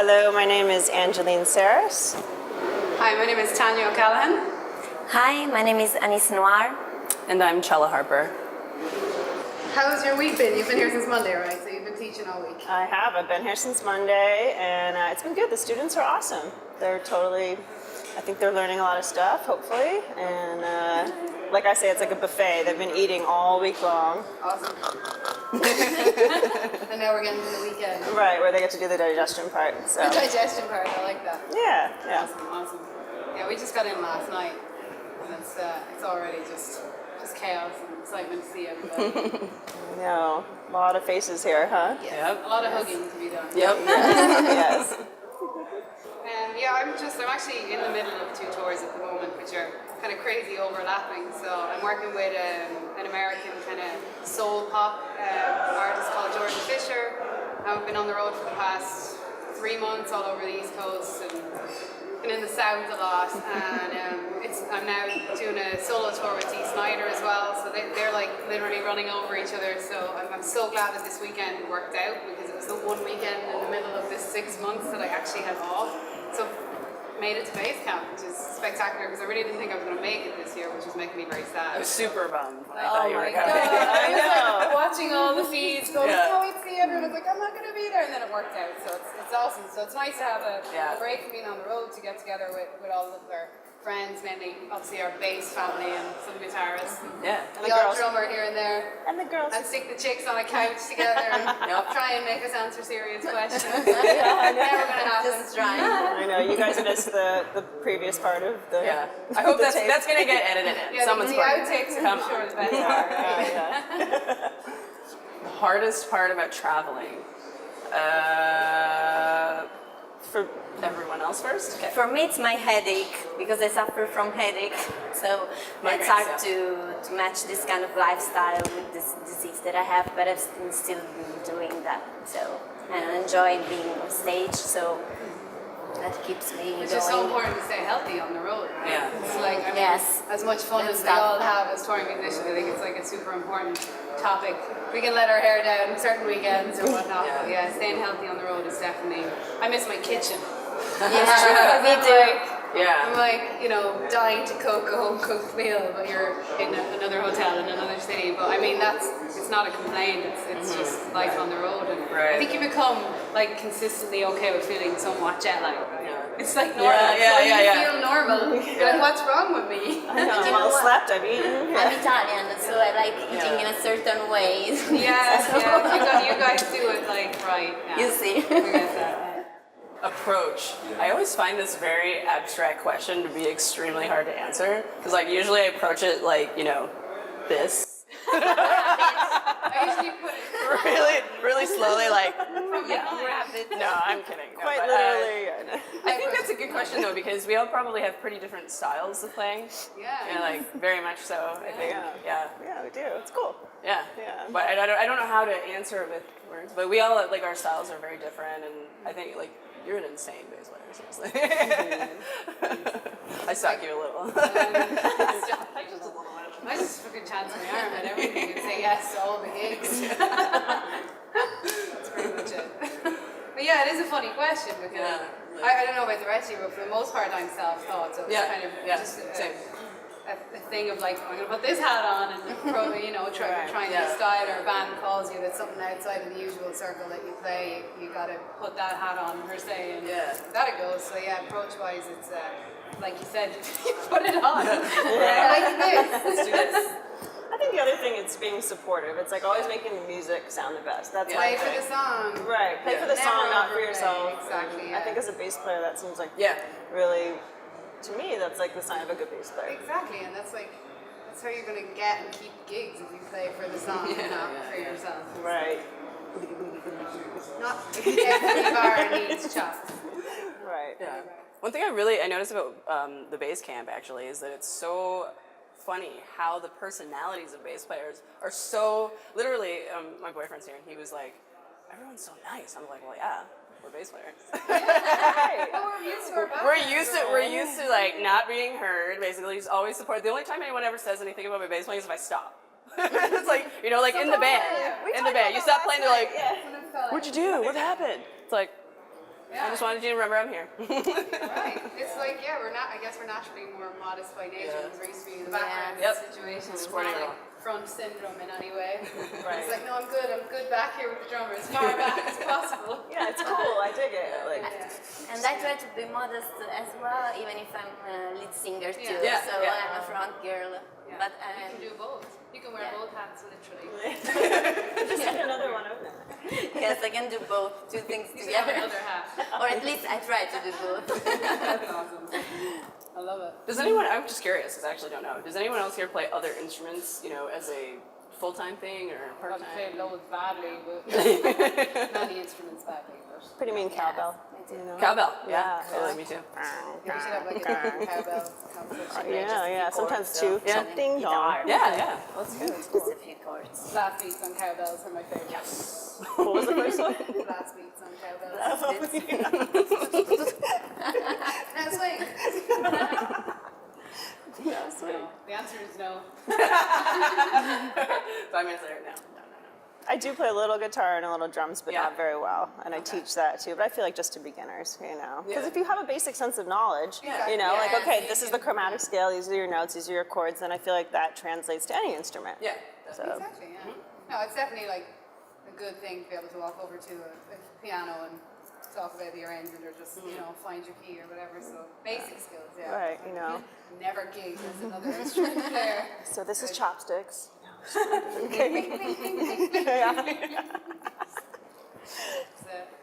Hello, my name is Angeline Saris. Hi, my name is Tanya O'Callaghan. Hi, my name is Anais Noir. And I'm Chela Harper. How's your week been? You've been here since Monday, right? So you've been teaching all week. I have. I've been here since Monday, and it's been good. The students are awesome. They're totally, I think they're learning a lot of stuff, hopefully. And like I say, it's like a buffet. They've been eating all week long. Awesome. And now we're getting to the weekend. Right, where they get to do the digestion part. So. The digestion part, I like that. Yeah. Awesome. Yeah, we just got in last night, and it's already just chaos and excitement to see everybody. No, a lot of faces here, huh? Yes. Yep. A lot of hugging to be done. Yep. Yes. Yeah, I'm actually in the middle of 2 tours at the moment, which are kind of crazy overlapping. So I'm working with an American kind of soul pop artist called Jordan Fisher. I've been on the road for the past 3 months all over the East Coast and been in the South a lot. And I'm now doing a solo tour with Dee Snider as well. So they're like literally running over each other. So I'm so glad that this weekend worked out because it was the one weekend in the middle of this 6 months that I actually had off. So made it to base camp, which is spectacular because I really didn't think I was going to make it this year, which was making me very sad. I was super bummed when I Oh thought you my were god! coming. I was like watching all the feeds, going, Yeah. "Oh, it's the everyone." I was like, "I'm not going to be there," and then it worked out. So it's awesome. So it's nice to have a break from being on the road to get together with all of our friends, mainly obviously our bass family and some guitarists. Yeah. And the odd drummer here and there. And the girls. And stick the chicks on a couch together and try and make us answer serious questions. Yeah, I know. Never going to happen. Just trying. I know, you guys missed the previous part of the... Yeah. I hope that's going to get edited in. Yeah, Someone's the part. outtakes are Come for sure on. the best part. Yeah. The hardest part about traveling. For everyone else first? Okay. For me, it's my headache because I suffer from headache. So it's hard to match this kind of lifestyle with this disease that I have, but I've still been doing that. So and I enjoy being on stage. So that keeps me It's going. just so important to stay healthy on the road. Right? Yeah. It's like, I mean, Yes. as much fun That's as we tough. all have as touring musicians, I think it's like a super important topic. We can let our hair down certain weekends or whatnot, but yeah, staying healthy on the road is definitely. I miss my kitchen. Yeah, me too. I'm like, dying to cook a home cooked meal, but you're in another hotel in another city. But I mean, it's not a complaint. It's just life on the road, and I think you become like consistently okay with feeling somewhat jet lagged. Right? It's like normal. You feel normal. You're like, what's wrong with me? I know, You well know what? slept, I've eaten. I'm Italian, so I like eating in a certain way. You guys do it like right. Yeah. You see. I get that. Approach. I always find this very abstract question to be extremely hard to answer. Because like usually I approach it like, this. I usually put it really slowly like, Rabbit. no, I'm kidding. No, Quite but, literally. I think that's a good question though, because we all probably have pretty different styles of playing. Yeah. Like very much so. I think. Yeah. Yeah, we do. It's cool. Yeah. Yeah. But I don't know how to answer it with words. But we all like our styles are very different, and I think like you're an insane bass player, seriously. I suck you a little. I just fucking chance my arm at everything and say yes to all the gigs. That's pretty much it. But yeah, it is a funny question because I don't know about the rest of you, but for the most part I'm self-taught, so it's kind of just a thing of like, I'm going to put this hat on and probably, trying to style, or a band calls you that's something outside of the usual circle that you play, you got to put that hat on per se, and that it goes. So yeah, approach-wise, it's like you said, you put it on. Like this. Let's do this. I think the other thing is being supportive. It's like always making music sound the best. That's Play my for thing. the song. Right, play for the Never song, not for overplay. yourself. Exactly. I think as a bass player, that seems like Yeah. really, to me, that's like the sign of a good bass player. Exactly, and that's how you're gonna get and keep gigs if you play for the song and not for yourself. Right. Not every bar needs chops. Right. Yeah. One thing I noticed about the bass camp actually is that it's so funny how the personalities of bass players are so literally. My boyfriend's here and he was like, "Everyone's so nice." I'm like, "Well, yeah, we're bass players." Oh, we're used to our background. We're used to like not being heard. Basically, just always support. The only time anyone ever says anything about my bass playing is if I stop. It's like like in the band, you stop playing. They're like, "What'd you do? What happened?" It's like, Yeah. I just wanted you to remember I'm here. Right. It's like, yeah, I guess we're naturally more modest by nature. Yeah. Because we're used to be in the background Yep. of the situation. It's Supporting not it like front syndrome in any way. Right. It's like, no, I'm good back here with the drummer, as far back as possible. Yeah, it's cool. I dig it. Like, And I try to be modest as well, even if I'm a lead singer too. Yeah. So Yeah. I'm a front girl. Yeah. But You can do both. You can wear Yeah. both hats, literally. just like another one of them. yes, I can do both, two things You should have together. another hat. Or at least I try to do both. That's awesome. I love it. Does anyone, I'm just curious because I actually don't know, does anyone else here play other instruments, you know, as a full-time thing or I've part-time? played loads badly, but many instruments badly. But Pretty mean cowbell. me too. You know? Cowbell, Yeah, totally, yeah. me too. we should have like a cowbell competition. Yeah. Sometimes two. Yeah. Ding dong. Yeah, that's good. Just a few chords. Blast beats on cowbells are my favorite. What was the first one? Blast beats on cowbells. Now swing. No, the answer is no. 5 minutes later, no. I do play a little guitar and a little drums, but Yeah. not very well. And I teach that too. But I feel like just to beginners, you know. Because Yeah. if you have a basic sense of knowledge, Yeah. you know, like, Yeah. okay, this is the chromatic scale, these are your notes, these are your chords, then I feel like that translates to any instrument. Yeah. So, Exactly, yeah. No, it's definitely like a good thing to be able to walk over to a piano and talk about the arrangement or just, you know, find your key or whatever. So basic skills, yeah. right, you know. Never gigged as another instrument player. So this is chopsticks. So,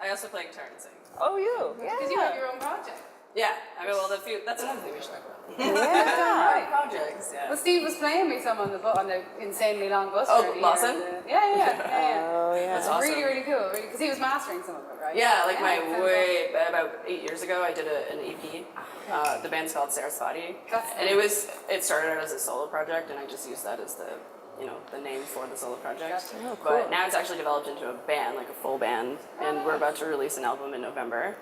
I also play guitar and sing. Oh, you? because you have your own project. Yeah, I mean, well, that's another thing we should talk about. Yeah. Projects, yeah. Well, Steve was playing me some on the insanely long bus Oh, journey. Lawson? Yeah. Oh, yeah. That's awesome. Really cool. Because he was mastering some of it, right? Yeah, like sounds about 8 years ago, I did an EP. The band's called Saraswati, That's and it started out as a solo project, and I just used that as the name for the solo project. Gotcha. Oh, But cool. now it's actually developed into a band, like a full band, and we're about to release an album in November.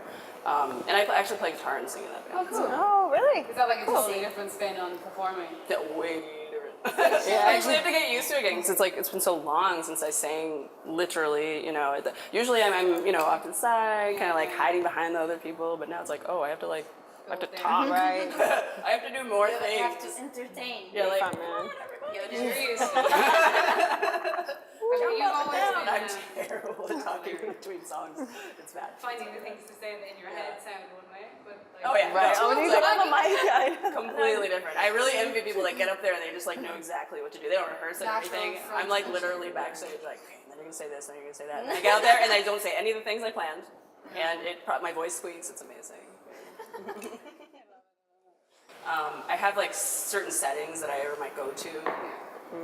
And I actually play guitar and sing in that Oh, band. cool. Oh, really? Is that like a totally different spin on performing? Yeah, way different. I actually have to get used to it again because it's been so long since I sang literally, you know. Usually I'm you know, off to the side, kind of like hiding behind the other people, but now it's like, oh, I have to talk. Right. I have to do more You have to things. entertain. Yeah, like, Fun, man. You've always I'm been terrible at talking between songs. It's bad. finding the things to say that in your head sound one way, but like, Oh yeah, Right. no, Oh, when you it's get like on the mic, I completely different. I really envy people that get up there and they just like know exactly what to do. They don't rehearse it or Natural anything. front I'm like function. literally backstage, like, okay, then you're gonna say this, then you're gonna say that. And I get out there and I don't say any of the things I planned, and my voice squeaks. It's amazing. I have like certain settings that I might go to.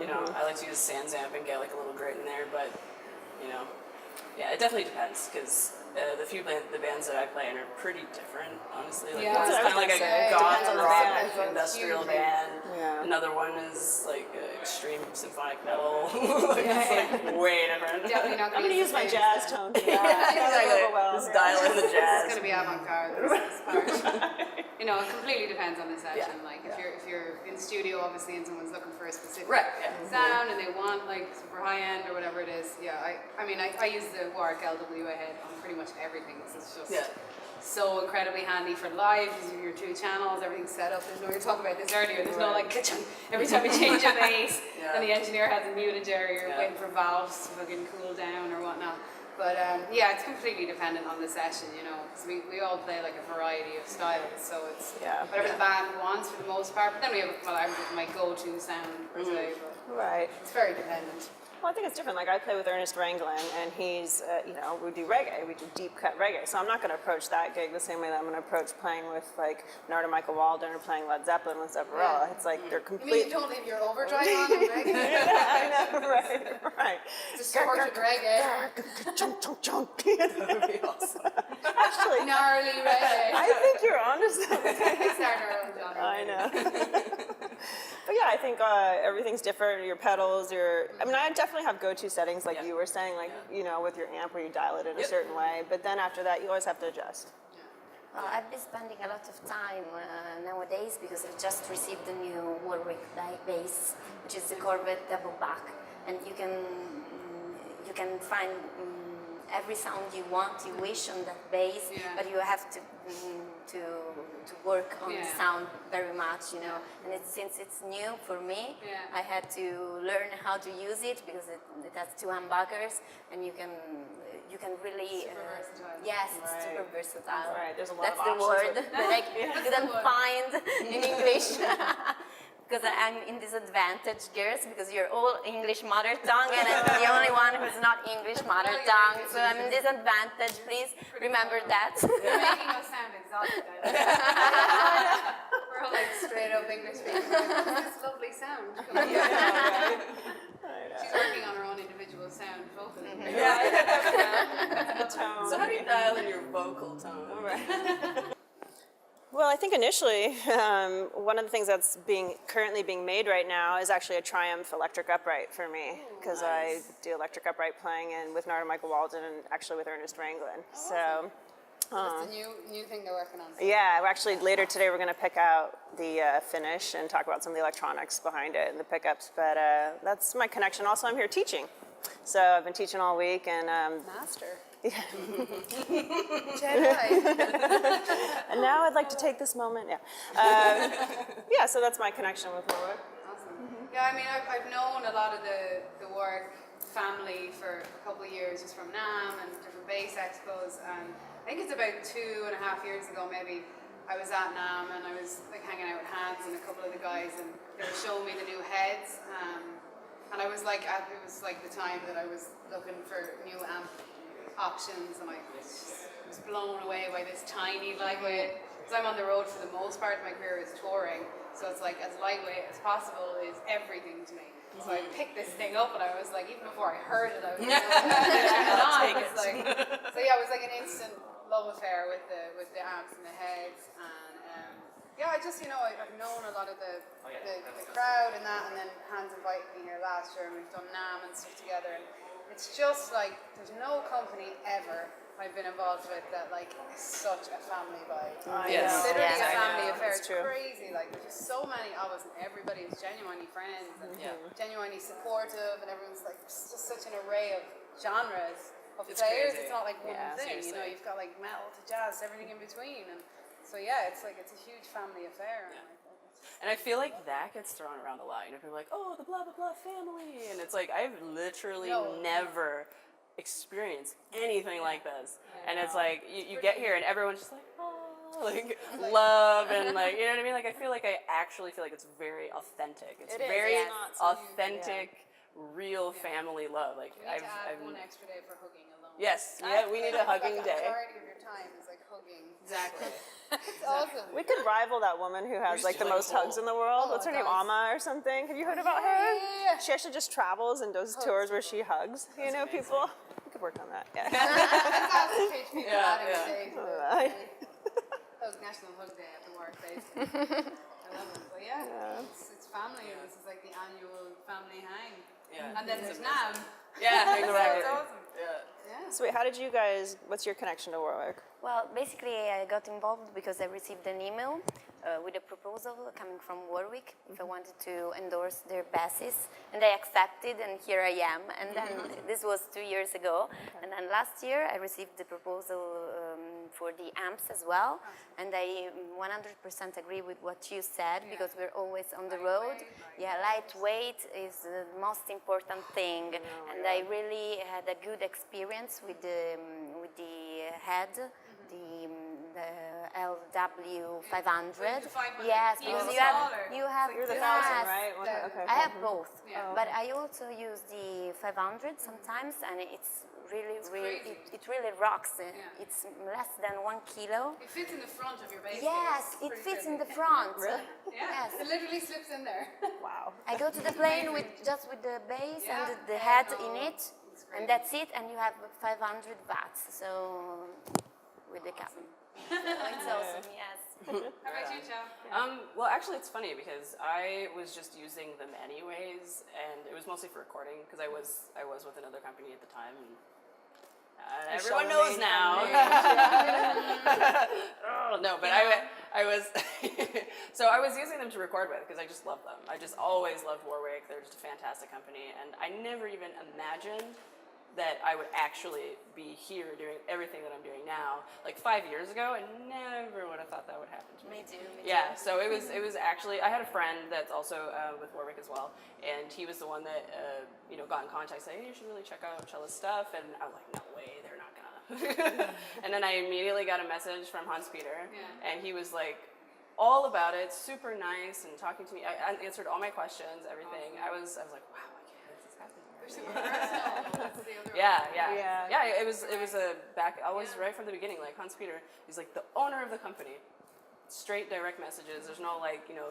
You know, I like to use SansAmp and get like a little grit in there, but you know, yeah, it definitely depends because the bands that I play in are pretty different, honestly. Like Yeah, one's that's kind of what like I was gonna a say. goth Depends on the rock band, so it's industrial huge. band. Yeah. Another one is like extreme symphonic metal. Like, it's like way different. definitely not I'm gonna use my jazz tone for that. Exactly. Overwhelmed, Just yeah. dial in the It's jazz. gonna be avant-garde. This part. You know, it completely depends on the session. Yeah. Like if you're in studio, obviously, and someone's looking for a specific Right, yeah. sound, and they want like super high end or whatever it is. Yeah, I mean, I use the Warwick LWA head on pretty much everything. So it's just Yeah. so incredibly handy for live. Because your 2 channels, everything's set up. There's no, we were talking about this earlier. There's no like ka-chung every time you change a bass, Yeah. and the engineer has a muted area. You're Yeah. waiting for valves to fucking cool down or whatnot. But yeah, it's completely dependent on the session, you know. 'Cause we all play like a variety of styles, so it's Yeah. whatever the band wants for the most part. But then we have, well, I have my go-to sound per se, but Right. it's very dependent. Well, I think it's different. Like I play with Ernest Wrangling, and he's, you know, we do reggae, we do deep cut reggae. So I'm not going to approach that gig the same way that I'm going to approach playing with like Narda Michael Walden or playing Led Zeppelin with Zepparella. Yeah. It's like they're You mean complete. you don't leave your overdrive on in reggae? Yeah, I know, right, right. Distorted reggae. Chunk, chunk, chunk. That would be awesome. Actually, Gnarly reggae. I think you're onto something. We start our own genre. I know. But yeah, I think everything's different. Your pedals, I mean, I definitely have go-to settings, like Yeah. you were saying, like, you know, with your amp where you dial it in a Yep. certain way. But then after that, you always have to adjust. Well, I've been spending a lot of time nowadays because I've just received the new Warwick bass, which is the Corvette double back, and you can find every sound you want, you wish on that bass, but you have to work on the sound very much, you know. And since it's new for me, I had to learn how to use it because it has 2 humbuckers, and you can really yes, it's super versatile. Right, there's a lot That's of the options word that I couldn't find in English. Because I'm in disadvantage, girls, because you're all English mother tongue, and I'm the only one who's not English mother tongue. So I'm in disadvantage. Please remember that. You're making us sound exotic. We're all like straight up English speakers. This lovely sound. She's working on her own individual sound vocal. Tone. So how do you dial in your vocal tone? Well, I think initially, one of the things that's currently being made right now is actually a Triumph electric upright for me, because I do electric upright playing and with Narda Michael Walden and actually with Ernest Ranglin. So That's a new thing they're working on. yeah, we're actually later today we're going to pick out the finish and talk about some of the electronics behind it and the pickups. But that's my connection. Also, I'm here teaching, so I've been teaching all week and. Master. Yeah. Jedi. And now I'd like to take this moment. Yeah. Yeah. So that's my connection with Warwick. Awesome. Yeah, I mean, I've known a lot of the Warwick family for a couple of years, just from NAM and different bass expos. And I think it's about 2.5 years ago, maybe. I was at NAM and I was like hanging out with Hans and a couple of the guys, and they were showing me the new heads. And I was like, it was like the time that I was looking for new amp options, and I was blown away by this tiny lightweight, because I'm on the road for the most part of my career is touring, so it's like as lightweight as possible is everything to me. So I picked this thing up and I was like, even before I heard it, I was like, so yeah, it was like an instant love affair with the amps and the heads. And yeah, I just, I've known a lot of the crowd and that, and then Hans invited me here last year and we've done NAM and stuff together, and it's just like, there's no company ever I've been involved with that like is such a family vibe. Yes. It's literally Yes, a I family know. affair. It's It's true. crazy. Like there's just so many of us, and everybody is genuinely friends and genuinely supportive, and everyone's like, there's just such an array of genres of It's players. crazy. It's not like one thing. seriously. You've got like metal to jazz, everything in between, and so yeah, it's like it's a huge family affair. And And I feel like that gets thrown around a lot. People are like, oh, the blah, blah, blah family. And it's like, I've literally never experienced anything like this. And it's like, you get here and everyone's just like, oh, like, love and like, you know what I mean? Like, I feel like it's very authentic. It's very authentic, real family love. Like, you need to add one extra day for hugging alone. Yes, yeah, we need a hugging The day. majority of your time is like hugging. Exactly. It's awesome. We could rival that woman who has like the most hugs in the world. What's her name? Amma or something? Have you heard about her? Yeah. She actually just travels and does tours where she hugs. People. We could work on that. Yeah. That's awesome. Teach people that in the Alright. National Hug Day at the workplace. I love it. But yeah, it's family, and this is like the annual family hang. Yeah. And then there's NAM. Yeah, So exactly. it's awesome. Yeah. So wait, how did you guys? What's your connection to Warwick? Well, basically, I got involved because I received an email with a proposal coming from Warwick if I wanted to endorse their basses, and I accepted, and here I am. And then this was 2 years ago, and then last year I received the proposal for the amps as well, and I 100% agree with what you said, because we're always on the road. Yeah, lightweight is the most important thing, and I really had a good experience with the head. The LW 500. Yes, because you have You're the yes. 1000, right? Okay. I have both, but I also use the 500 sometimes, and it's really, it really rocks. It's less than 1 kilo. It fits in the front of your bass. Yes, case. it fits in the front. Really? Yeah, Yes. it literally slips in there. Wow. I go to the plane with the bass and the head in it, and that's it. And you have 500 watts. So with the cabin. It's awesome. Yes. How about you, Chela? Well, actually, it's funny because I was just using them anyways, and it was mostly for recording because I was with another company at the time, and everyone knows now. Oh, no, but I was so I was using them to record with because I just love them. I just always loved Warwick. They're just a fantastic company, and I never even imagined that I would actually be here doing everything that I'm doing now. Like 5 years ago, I never would have thought that would happen to me. Me too. Yeah, so it was actually, I had a friend that's also with Warwick as well, and he was the one that got in contact, saying, hey, you should really check out Chela's stuff, and I was like, no way, they're not gonna. And then I immediately got a message from Hans Peter, and he was like all about it, super nice, and talking to me. I answered all my questions, everything. Awesome. I was like, wow, this is happening. Super personal. That's the other Yeah. It was a back. I was right from the beginning. Like Hans Peter, he's like the owner of the company. Straight direct messages. There's no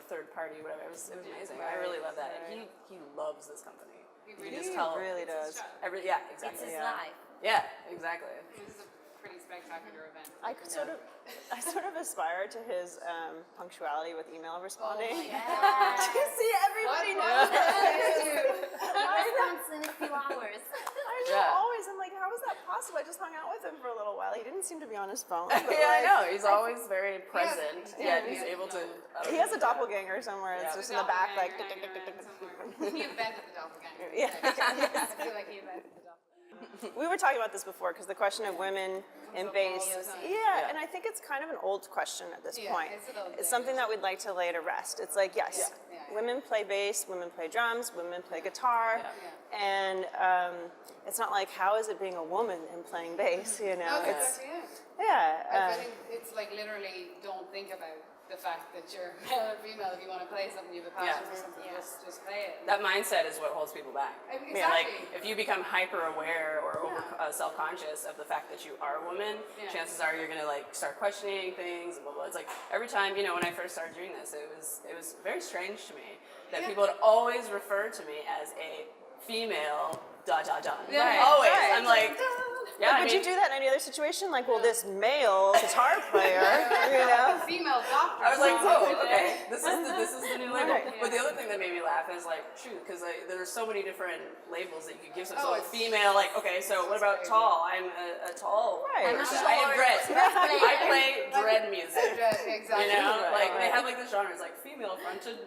third party, whatever. It was amazing. I really love that. And he loves this company. He really does. Exactly. It's his life. Yeah, exactly. This is a pretty spectacular event. I sort of aspire to his punctuality with email responding. Yeah. See, everybody knows. Response in a few hours. I know, always. I'm like, how is that possible? I just hung out with him for a little while. He didn't seem to be on his phone. But I know. He's always very present. He's able to. He has a doppelganger somewhere. It's just in the back, like. He invented the doppelganger. Yeah. I feel like he invented the doppelganger. We were talking about this before because the question of women in bass, and I think it's kind of an old question at this point. It's something that we'd like to lay to rest. It's like, yes, women play bass, women play drums, women play guitar, and it's not like, how is it being a woman and playing bass? No, that's exactly it. Yeah. I think it's like literally don't think about the fact that you're male or female. If you want to play something, you have a passion for something, just play it. That mindset is what holds people back. Exactly. Yeah, like if you become hyper aware or self-conscious of the fact that you are a woman, chances are you're gonna like start questioning things and blah blah. It's like every time when I first started doing this, it was very strange to me that people would always refer to me as a female. Yeah, always. right. I'm like. Yeah, would you do that in any other situation? Like, well, this male guitar player, female doctor. I was like, okay, this is the new label. But the other thing that made me laugh is like, shoot, because there's so many different labels that you could give. So female, like, okay, so what about tall? I'm a tall person. I have dread. I play dread music. Exactly. Like they have like this genre. It's like female fronted.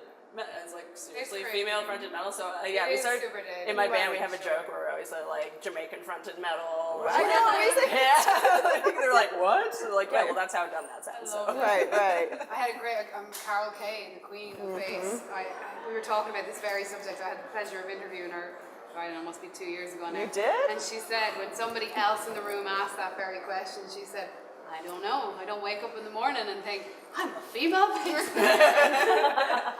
It's like seriously female fronted metal. So we started in my band. We have a joke where we always say like Jamaican fronted metal. I know. They're like, what? So like, well, that's how dumb that sounds. So. Right. I had a great Carol Kay, the Queen of bass. We were talking about this very subject. I had the pleasure of interviewing her. I don't know, must be 2 years ago now. You did? And she said when somebody else in the room asked that very question, she said, I don't know. I don't wake up in the morning and think, I'm a female bass player.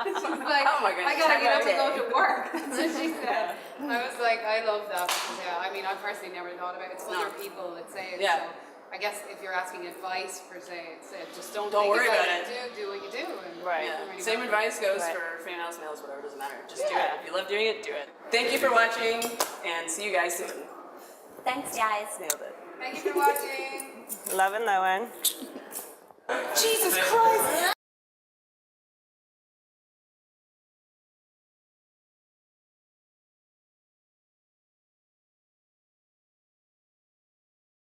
She's like, oh my goodness, I gotta get up and go to work. That's what she said. I was like, I love that. Because, I mean, I personally never thought about it. It's other people that say it. So I guess if you're asking advice per se, it's just don't worry about it. Do what you do. And Same advice goes for females, males, whatever, doesn't matter. Just do it. If you love doing it, do it. Thank you for watching, and see you guys soon. Thanks, guys. Nailed it. Thank you for watching. Love and Lowen. Jesus Christ!